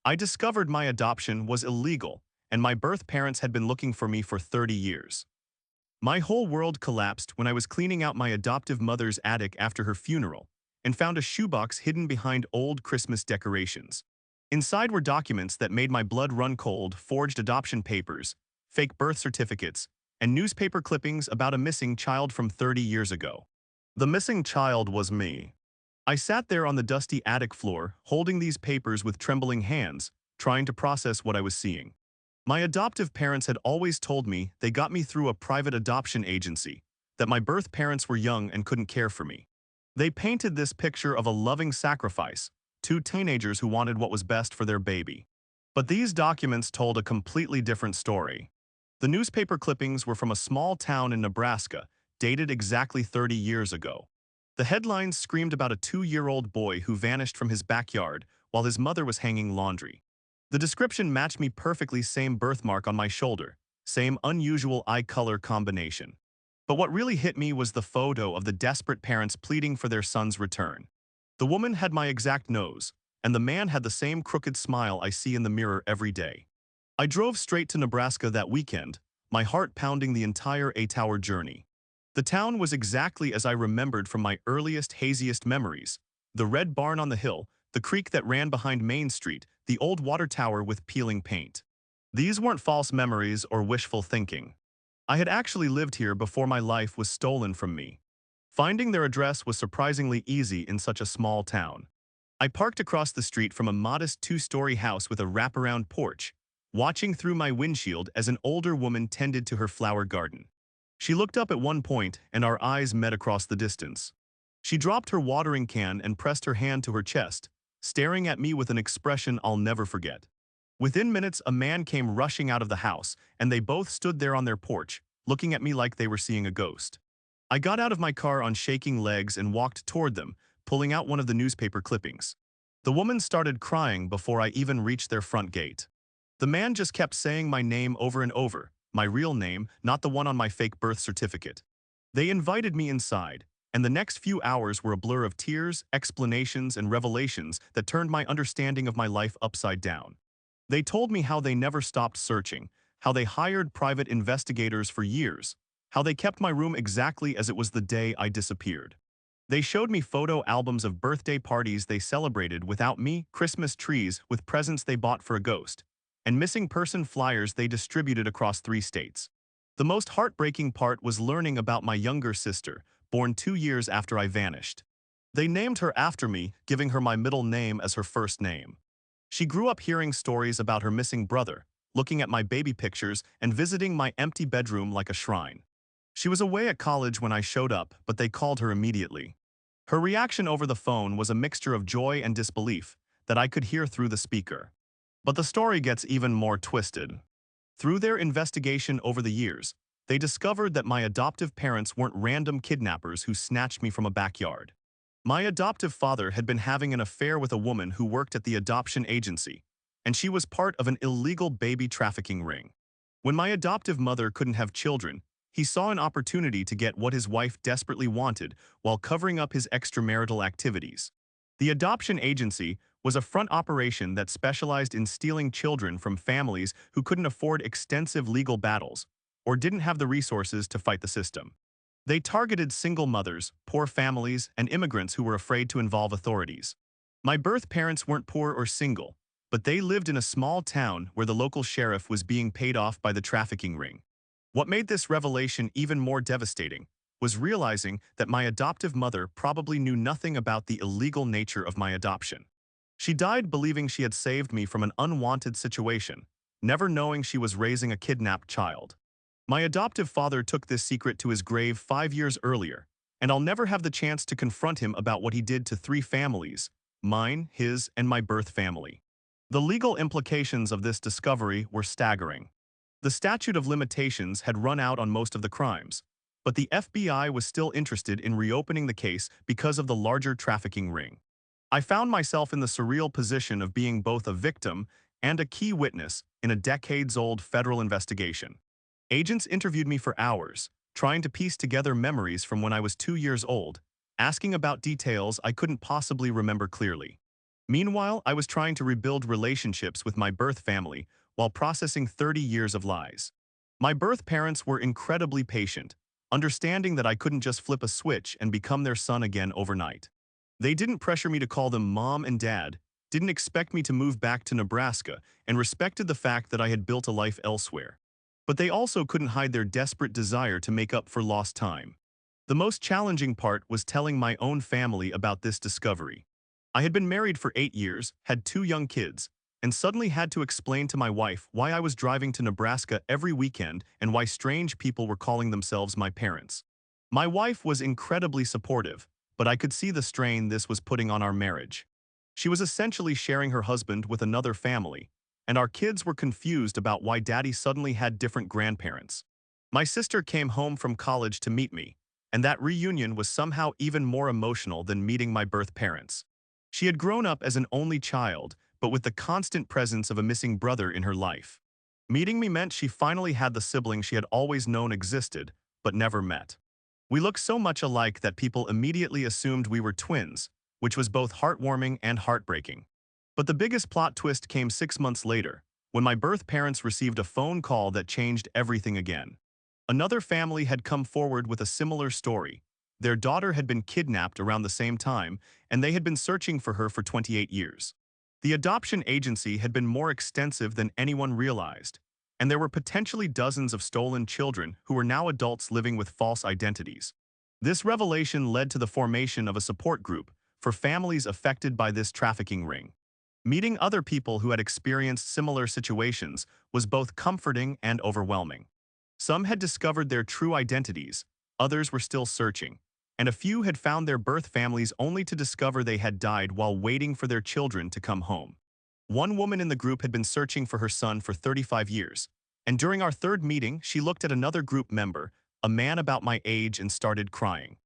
I discovered my adoption was illegal, and my birth parents had been looking for me for 30 years. My whole world collapsed when I was cleaning out my adoptive mother's attic after her funeral and found a shoebox hidden behind old Christmas decorations. Inside were documents that made my blood run cold, forged adoption papers, fake birth certificates, and newspaper clippings about a missing child from 30 years ago. The missing child was me. I sat there on the dusty attic floor, holding these papers with trembling hands, trying to process what I was seeing. My adoptive parents had always told me they got me through a private adoption agency, that my birth parents were young and couldn't care for me. They painted this picture of a loving sacrifice, two teenagers who wanted what was best for their baby. But these documents told a completely different story. The newspaper clippings were from a small town in Nebraska, dated exactly 30 years ago. The headlines screamed about a 2-year-old boy who vanished from his backyard while his mother was hanging laundry. The description matched me perfectly, same birthmark on my shoulder, same unusual eye color combination. But what really hit me was the photo of the desperate parents pleading for their son's return. The woman had my exact nose, and the man had the same crooked smile I see in the mirror every day. I drove straight to Nebraska that weekend, my heart pounding the entire 8-hour journey. The town was exactly as I remembered from my earliest, haziest memories. The red barn on the hill, the creek that ran behind Main Street, the old water tower with peeling paint. These weren't false memories or wishful thinking. I had actually lived here before my life was stolen from me. Finding their address was surprisingly easy in such a small town. I parked across the street from a modest 2-story house with a wraparound porch, watching through my windshield as an older woman tended to her flower garden. She looked up at one point, and our eyes met across the distance. She dropped her watering can and pressed her hand to her chest, staring at me with an expression I'll never forget. Within minutes, a man came rushing out of the house, and they both stood there on their porch, looking at me like they were seeing a ghost. I got out of my car on shaking legs and walked toward them, pulling out one of the newspaper clippings. The woman started crying before I even reached their front gate. The man just kept saying my name over and over, my real name, not the one on my fake birth certificate. They invited me inside, and the next few hours were a blur of tears, explanations, and revelations that turned my understanding of my life upside down. They told me how they never stopped searching, how they hired private investigators for years, how they kept my room exactly as it was the day I disappeared. They showed me photo albums of birthday parties they celebrated without me, Christmas trees with presents they bought for a ghost, and missing person flyers they distributed across 3 states. The most heartbreaking part was learning about my younger sister, born 2 years after I vanished. They named her after me, giving her my middle name as her first name. She grew up hearing stories about her missing brother, looking at my baby pictures and visiting my empty bedroom like a shrine. She was away at college when I showed up, but they called her immediately. Her reaction over the phone was a mixture of joy and disbelief that I could hear through the speaker. But the story gets even more twisted. Through their investigation over the years, they discovered that my adoptive parents weren't random kidnappers who snatched me from a backyard. My adoptive father had been having an affair with a woman who worked at the adoption agency, and she was part of an illegal baby trafficking ring. When my adoptive mother couldn't have children, he saw an opportunity to get what his wife desperately wanted while covering up his extramarital activities. The adoption agency was a front operation that specialized in stealing children from families who couldn't afford extensive legal battles or didn't have the resources to fight the system. They targeted single mothers, poor families, and immigrants who were afraid to involve authorities. My birth parents weren't poor or single, but they lived in a small town where the local sheriff was being paid off by the trafficking ring. What made this revelation even more devastating was realizing that my adoptive mother probably knew nothing about the illegal nature of my adoption. She died believing she had saved me from an unwanted situation, never knowing she was raising a kidnapped child. My adoptive father took this secret to his grave 5 years earlier, and I'll never have the chance to confront him about what he did to 3 families, mine, his, and my birth family. The legal implications of this discovery were staggering. The statute of limitations had run out on most of the crimes, but the FBI was still interested in reopening the case because of the larger trafficking ring. I found myself in the surreal position of being both a victim and a key witness in a decades-old federal investigation. Agents interviewed me for hours, trying to piece together memories from when I was 2 years old, asking about details I couldn't possibly remember clearly. Meanwhile, I was trying to rebuild relationships with my birth family while processing 30 years of lies. My birth parents were incredibly patient, understanding that I couldn't just flip a switch and become their son again overnight. They didn't pressure me to call them mom and dad, didn't expect me to move back to Nebraska, and respected the fact that I had built a life elsewhere. But they also couldn't hide their desperate desire to make up for lost time. The most challenging part was telling my own family about this discovery. I had been married for 8 years, had 2 young kids, and suddenly had to explain to my wife why I was driving to Nebraska every weekend and why strange people were calling themselves my parents. My wife was incredibly supportive, but I could see the strain this was putting on our marriage. She was essentially sharing her husband with another family, and our kids were confused about why Daddy suddenly had different grandparents. My sister came home from college to meet me, and that reunion was somehow even more emotional than meeting my birth parents. She had grown up as an only child, but with the constant presence of a missing brother in her life. Meeting me meant she finally had the sibling she had always known existed, but never met. We looked so much alike that people immediately assumed we were twins, which was both heartwarming and heartbreaking. But the biggest plot twist came 6 months later, when my birth parents received a phone call that changed everything again. Another family had come forward with a similar story. Their daughter had been kidnapped around the same time, and they had been searching for her for 28 years. The adoption agency had been more extensive than anyone realized, and there were potentially dozens of stolen children who were now adults living with false identities. This revelation led to the formation of a support group for families affected by this trafficking ring. Meeting other people who had experienced similar situations was both comforting and overwhelming. Some had discovered their true identities, others were still searching, and a few had found their birth families only to discover they had died while waiting for their children to come home. One woman in the group had been searching for her son for 35 years, and during our third meeting, she looked at another group member, a man about my age, and started crying.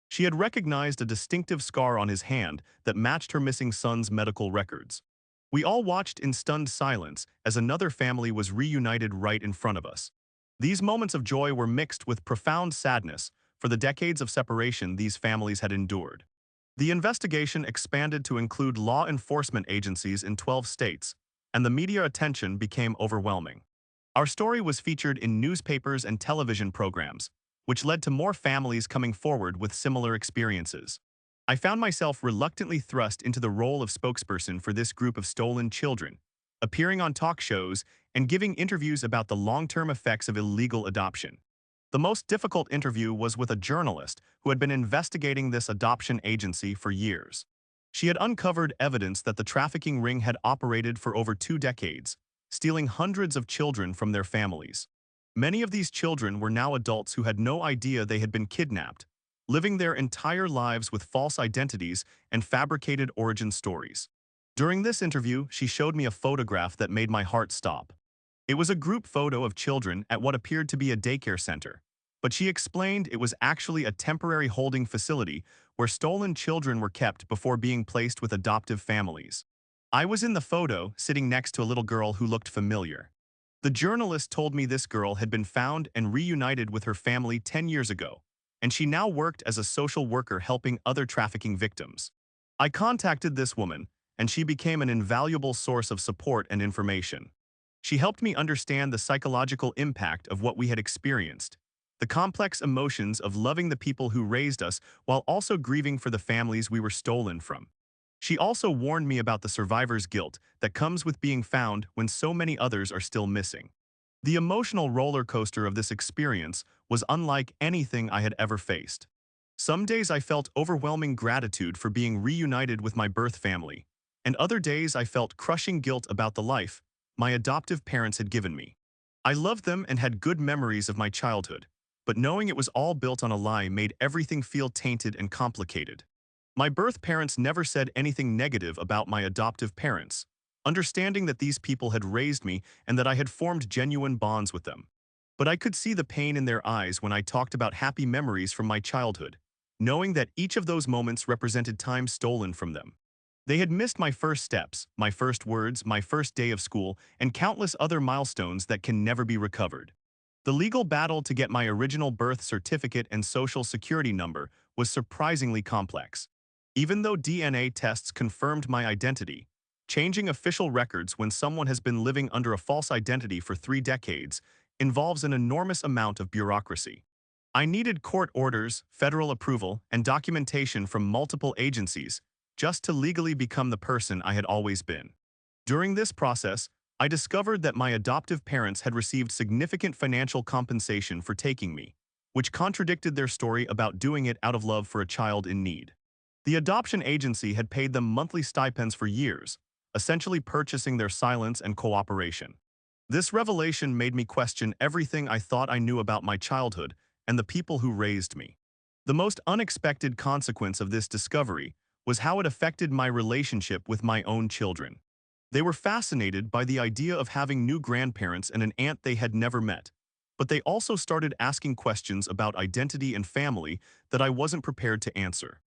She had recognized a distinctive scar on his hand that matched her missing son's medical records. We all watched in stunned silence as another family was reunited right in front of us. These moments of joy were mixed with profound sadness for the decades of separation these families had endured. The investigation expanded to include law enforcement agencies in 12 states, and the media attention became overwhelming. Our story was featured in newspapers and television programs, which led to more families coming forward with similar experiences. I found myself reluctantly thrust into the role of spokesperson for this group of stolen children, appearing on talk shows and giving interviews about the long-term effects of illegal adoption. The most difficult interview was with a journalist who had been investigating this adoption agency for years. She had uncovered evidence that the trafficking ring had operated for over 2 decades, stealing hundreds of children from their families. Many of these children were now adults who had no idea they had been kidnapped, living their entire lives with false identities and fabricated origin stories. During this interview, she showed me a photograph that made my heart stop. It was a group photo of children at what appeared to be a daycare center, but she explained it was actually a temporary holding facility where stolen children were kept before being placed with adoptive families. I was in the photo, sitting next to a little girl who looked familiar. The journalist told me this girl had been found and reunited with her family 10 years ago, and she now worked as a social worker helping other trafficking victims. I contacted this woman, and she became an invaluable source of support and information. She helped me understand the psychological impact of what we had experienced, the complex emotions of loving the people who raised us while also grieving for the families we were stolen from. She also warned me about the survivor's guilt that comes with being found when so many others are still missing. The emotional roller coaster of this experience was unlike anything I had ever faced. Some days I felt overwhelming gratitude for being reunited with my birth family, and other days I felt crushing guilt about the life my adoptive parents had given me. I loved them and had good memories of my childhood, but knowing it was all built on a lie made everything feel tainted and complicated. My birth parents never said anything negative about my adoptive parents, understanding that these people had raised me and that I had formed genuine bonds with them. But I could see the pain in their eyes when I talked about happy memories from my childhood, knowing that each of those moments represented time stolen from them. They had missed my first steps, my first words, my first day of school, and countless other milestones that can never be recovered. The legal battle to get my original birth certificate and social security number was surprisingly complex. Even though DNA tests confirmed my identity, changing official records when someone has been living under a false identity for 3 decades involves an enormous amount of bureaucracy. I needed court orders, federal approval, and documentation from multiple agencies just to legally become the person I had always been. During this process, I discovered that my adoptive parents had received significant financial compensation for taking me, which contradicted their story about doing it out of love for a child in need. The adoption agency had paid them monthly stipends for years, essentially purchasing their silence and cooperation. This revelation made me question everything I thought I knew about my childhood and the people who raised me. The most unexpected consequence of this discovery was how it affected my relationship with my own children. They were fascinated by the idea of having new grandparents and an aunt they had never met, but they also started asking questions about identity and family that I wasn't prepared to answer.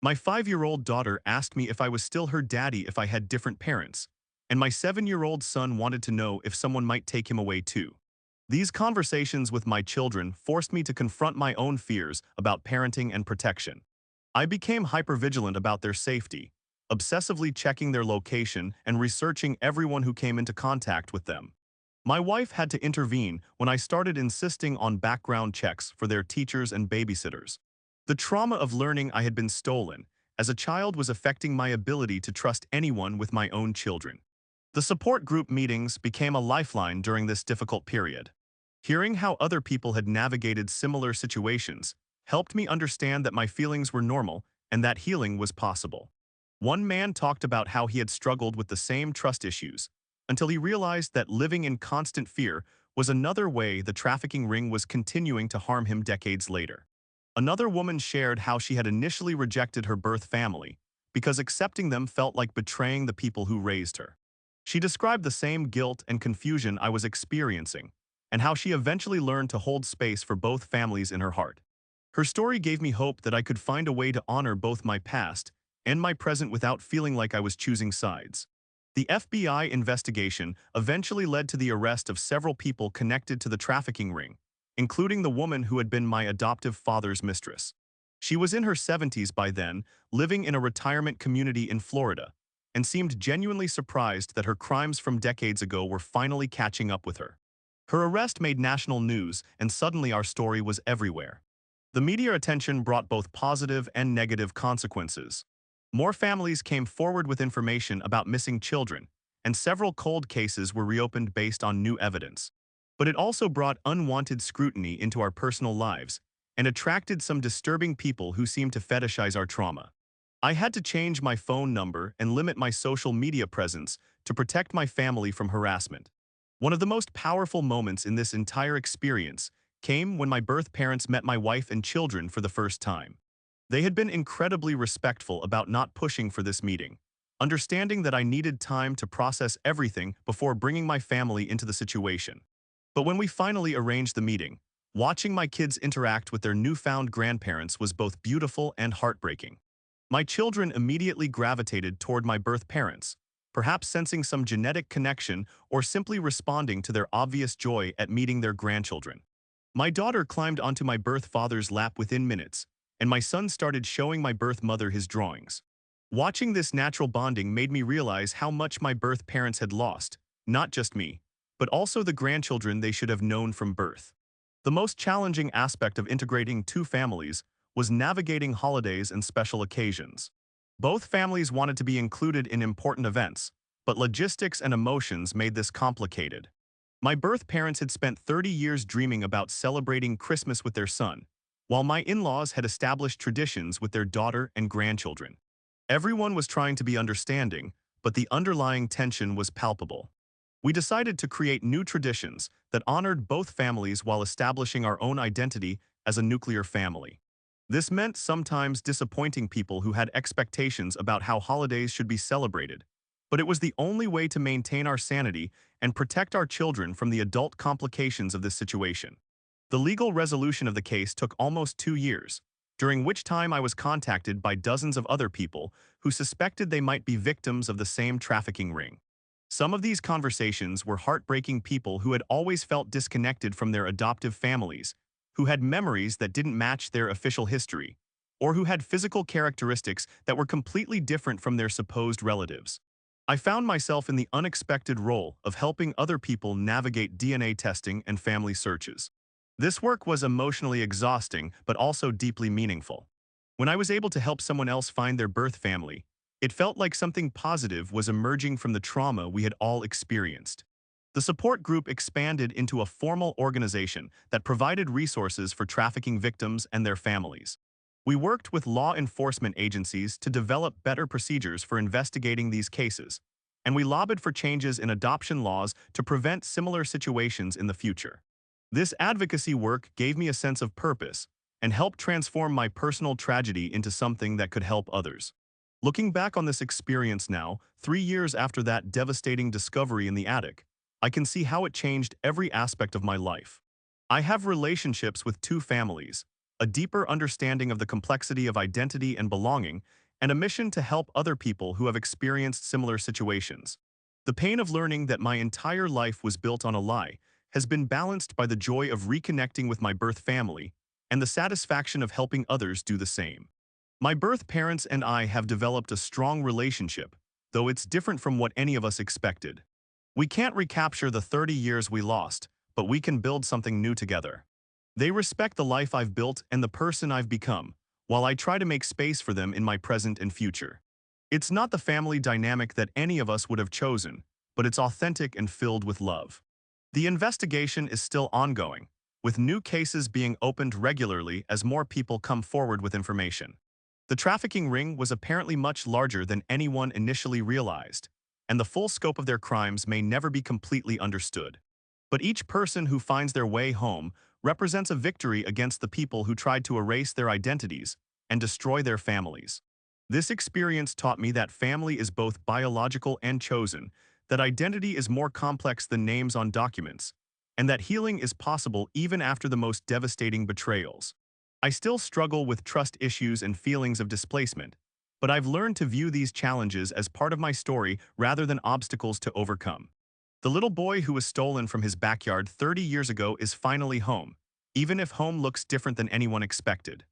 My 5-year-old daughter asked me if I was still her daddy if I had different parents, and my 7-year-old son wanted to know if someone might take him away too. These conversations with my children forced me to confront my own fears about parenting and protection. I became hypervigilant about their safety, obsessively checking their location and researching everyone who came into contact with them. My wife had to intervene when I started insisting on background checks for their teachers and babysitters. The trauma of learning I had been stolen as a child was affecting my ability to trust anyone with my own children. The support group meetings became a lifeline during this difficult period. Hearing how other people had navigated similar situations helped me understand that my feelings were normal and that healing was possible. One man talked about how he had struggled with the same trust issues until he realized that living in constant fear was another way the trafficking ring was continuing to harm him decades later. Another woman shared how she had initially rejected her birth family because accepting them felt like betraying the people who raised her. She described the same guilt and confusion I was experiencing, and how she eventually learned to hold space for both families in her heart. Her story gave me hope that I could find a way to honor both my past and my present without feeling like I was choosing sides. The FBI investigation eventually led to the arrest of several people connected to the trafficking ring, including the woman who had been my adoptive father's mistress. She was in her 70s by then, living in a retirement community in Florida, and seemed genuinely surprised that her crimes from decades ago were finally catching up with her. Her arrest made national news, and suddenly our story was everywhere. The media attention brought both positive and negative consequences. More families came forward with information about missing children, and several cold cases were reopened based on new evidence. But it also brought unwanted scrutiny into our personal lives and attracted some disturbing people who seemed to fetishize our trauma. I had to change my phone number and limit my social media presence to protect my family from harassment. One of the most powerful moments in this entire experience came when my birth parents met my wife and children for the first time. They had been incredibly respectful about not pushing for this meeting, understanding that I needed time to process everything before bringing my family into the situation. But when we finally arranged the meeting, watching my kids interact with their newfound grandparents was both beautiful and heartbreaking. My children immediately gravitated toward my birth parents, perhaps sensing some genetic connection or simply responding to their obvious joy at meeting their grandchildren. My daughter climbed onto my birth father's lap within minutes, and my son started showing my birth mother his drawings. Watching this natural bonding made me realize how much my birth parents had lost, not just me, but also the grandchildren they should have known from birth. The most challenging aspect of integrating two families was navigating holidays and special occasions. Both families wanted to be included in important events, but logistics and emotions made this complicated. My birth parents had spent 30 years dreaming about celebrating Christmas with their son, while my in-laws had established traditions with their daughter and grandchildren. Everyone was trying to be understanding, but the underlying tension was palpable. We decided to create new traditions that honored both families while establishing our own identity as a nuclear family. This meant sometimes disappointing people who had expectations about how holidays should be celebrated, but it was the only way to maintain our sanity and protect our children from the adult complications of this situation. The legal resolution of the case took almost 2 years, during which time I was contacted by dozens of other people who suspected they might be victims of the same trafficking ring. Some of these conversations were heartbreaking people who had always felt disconnected from their adoptive families, who had memories that didn't match their official history, or who had physical characteristics that were completely different from their supposed relatives. I found myself in the unexpected role of helping other people navigate DNA testing and family searches. This work was emotionally exhausting, but also deeply meaningful. When I was able to help someone else find their birth family, it felt like something positive was emerging from the trauma we had all experienced. The support group expanded into a formal organization that provided resources for trafficking victims and their families. We worked with law enforcement agencies to develop better procedures for investigating these cases, and we lobbied for changes in adoption laws to prevent similar situations in the future. This advocacy work gave me a sense of purpose and helped transform my personal tragedy into something that could help others. Looking back on this experience now, 3 years after that devastating discovery in the attic, I can see how it changed every aspect of my life. I have relationships with two families, a deeper understanding of the complexity of identity and belonging, and a mission to help other people who have experienced similar situations. The pain of learning that my entire life was built on a lie has been balanced by the joy of reconnecting with my birth family and the satisfaction of helping others do the same. My birth parents and I have developed a strong relationship, though it's different from what any of us expected. We can't recapture the 30 years we lost, but we can build something new together. They respect the life I've built and the person I've become, while I try to make space for them in my present and future. It's not the family dynamic that any of us would have chosen, but it's authentic and filled with love. The investigation is still ongoing, with new cases being opened regularly as more people come forward with information. The trafficking ring was apparently much larger than anyone initially realized, and the full scope of their crimes may never be completely understood. But each person who finds their way home represents a victory against the people who tried to erase their identities and destroy their families. This experience taught me that family is both biological and chosen, that identity is more complex than names on documents, and that healing is possible even after the most devastating betrayals. I still struggle with trust issues and feelings of displacement, but I've learned to view these challenges as part of my story rather than obstacles to overcome. The little boy who was stolen from his backyard 30 years ago is finally home, even if home looks different than anyone expected.